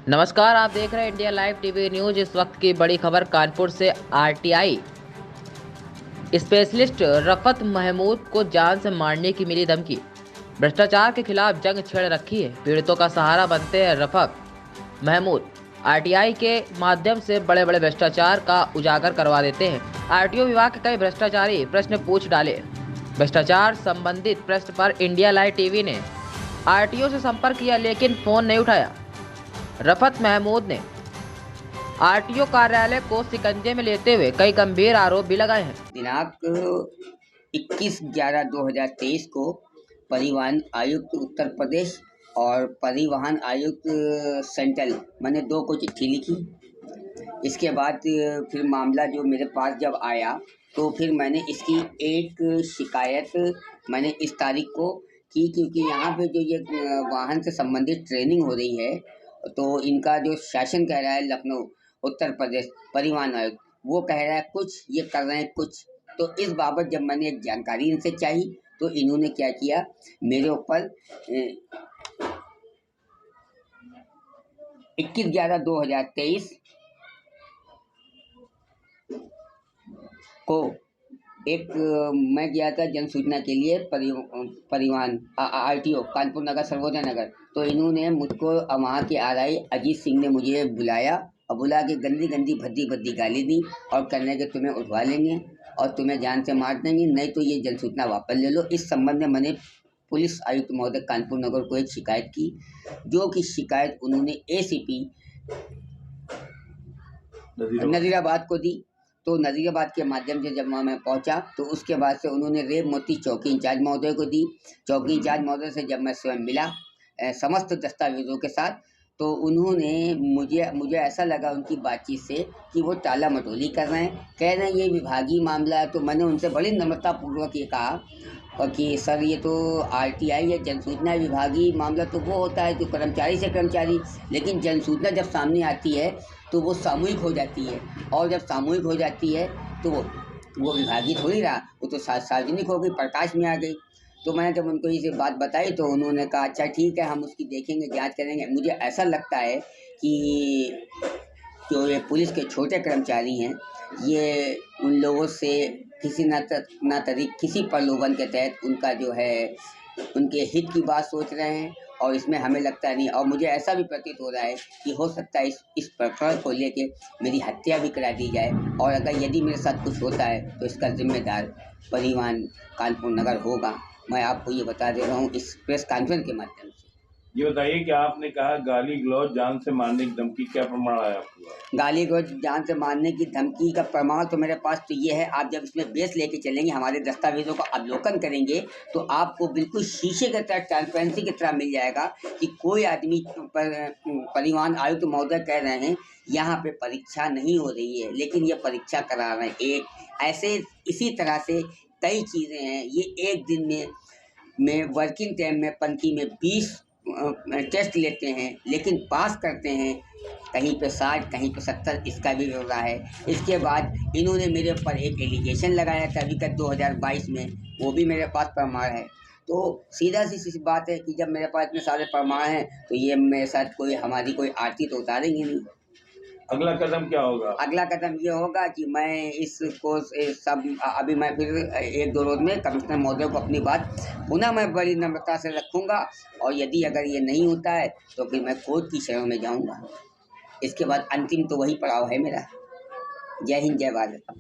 नमस्कार, आप देख रहे हैं इंडिया लाइव टीवी न्यूज। इस वक्त की बड़ी खबर कानपुर से। आरटीआई स्पेशलिस्ट रफत महमूद को जान से मारने की मिली धमकी। भ्रष्टाचार के खिलाफ जंग छेड़ रखी है, पीड़ितों का सहारा बनते हैं रफत महमूद। आरटीआई के माध्यम से बड़े बड़े भ्रष्टाचार का उजागर करवा देते हैं। आरटीओ विभाग के कई भ्रष्टाचारी प्रश्न पूछ डाले। भ्रष्टाचार संबंधित प्रश्न पर इंडिया लाइव टीवी ने आरटीओ से संपर्क किया, लेकिन फोन नहीं उठाया। रफत महमूद ने आरटीओ कार्यालय को शिकंजे में लेते हुए कई गंभीर आरोप भी लगाए हैं। दिनांक 21/11/2023 को परिवहन आयुक्त उत्तर प्रदेश और परिवहन आयुक्त सेंट्रल मैंने 2 को चिट्ठी लिखी। इसके बाद फिर मामला जो मेरे पास जब आया तो फिर मैंने इसकी एक शिकायत मैंने इस तारीख को की, क्योंकि यहाँ पे जो ये वाहन से संबंधित ट्रेनिंग हो रही है तो इनका जो शासन कह रहा है लखनऊ उत्तर प्रदेश परिवहन आयुक्त, वो कह रहा है कुछ, ये कर रहे हैं कुछ। तो इस बाबत जब मैंने एक जानकारी इनसे चाहिए तो इन्होंने क्या किया, मेरे ऊपर 21/11/2023 को मैं गया था जन सूचना के लिए परिवहन आरटीओ कानपुर नगर सर्वोदय नगर। तो इन्होंने मुझको वहाँ के आरआई अजीत सिंह ने मुझे बुलाया और बुला के गंदी गंदी भद्दी भद्दी गाली दी और कहने के तुम्हें उठवा लेंगे और तुम्हें जान से मार देंगे, नहीं तो ये जन सूचना वापस ले लो। इस संबंध में मैंने पुलिस आयुक्त महोदय कानपुर नगर को एक शिकायत की, जो कि शिकायत उन्होंने एसीपी नजीराबाद को दी। तो नजीराबाद के माध्यम से जब वहाँ मैं पहुँचा तो उसके बाद से उन्होंने रेव मोती चौकी इंचार्ज महोदय को दी। चौकी इंचार्ज महोदय से जब मैं स्वयं मिला समस्त दस्तावेजों के साथ, तो उन्होंने मुझे ऐसा लगा उनकी बातचीत से कि वो टाला मटोली कर रहे हैं, कह रहे हैं ये विभागीय मामला है। तो मैंने उनसे बड़ी नम्रतापूर्वक ये कहा और कि सर ये तो आरटीआई या जनसूचना विभागीय मामला तो वो होता है जो कर्मचारी से कर्मचारी, लेकिन जनसूचना जब सामने आती है तो वो सामूहिक हो जाती है, और जब सामूहिक हो जाती है तो वो विभागीय थोड़ी रहा, वो तो सार्वजनिक हो गई, प्रकाश में आ गई। तो मैंने जब उनको ये बात बताई तो उन्होंने कहा अच्छा ठीक है, हम उसकी देखेंगे, जांच करेंगे। मुझे ऐसा लगता है कि जो ये पुलिस के छोटे कर्मचारी हैं, ये उन लोगों से किसी किसी प्रलोभन के तहत उनका जो है उनके हित की बात सोच रहे हैं, और इसमें हमें लगता नहीं। और मुझे ऐसा भी प्रतीत हो रहा है कि हो सकता है इस प्रकरण को लेके मेरी हत्या भी करा दी जाए, और अगर यदि मेरे साथ कुछ होता है तो इसका जिम्मेदार परिवहन कानपुर नगर होगा। मैं आपको ये बता दे रहा हूँ इस प्रेस कॉन्फ्रेंस के माध्यम से। ये बताइए कि आपने कहा गाली गलौज जान से मारने की धमकी, क्या प्रमाण आया आपको? गाली गलौज जान से मारने की धमकी का प्रमाण तो मेरे पास तो ये है, आप जब इसमें बेस लेके चलेंगे, हमारे दस्तावेजों का अवलोकन करेंगे तो आपको बिल्कुल शीशे की तरह, ट्रांसपेरेंसी की तरह मिल जाएगा कि कोई आदमी परिवहन आयुक्त महोदय कह रहे हैं यहाँ पे परीक्षा नहीं हो रही है, लेकिन ये परीक्षा करा रहे हैं। एक ऐसे इसी तरह से कई चीज़ें हैं। ये एक दिन में वर्किंग टाइम में पंक्ति में 20 टेस्ट लेते हैं, लेकिन पास करते हैं कहीं पे 60, कहीं पे 70, इसका भी हो रहा है। इसके बाद इन्होंने मेरे ऊपर एक एलिगेशन लगाया था अभी तक 2022 में, वो भी मेरे पास प्रमाण है। तो सीधा सी बात है कि जब मेरे पास इतने सारे प्रमाण हैं तो ये मेरे साथ हमारी कोई आरती तो उतारेंगे नहीं। अगला कदम क्या होगा? अगला कदम ये होगा कि मैं इसको सब अभी मैं फिर 1-2 रोज में कमिश्नर महोदय को अपनी बात पुनः मैं बड़ी नम्रता से रखूँगा, और यदि अगर ये नहीं होता है तो फिर मैं कोर्ट की शरण में जाऊँगा। इसके बाद अंतिम तो वही पड़ाव है मेरा। जय हिंद, जय भारत।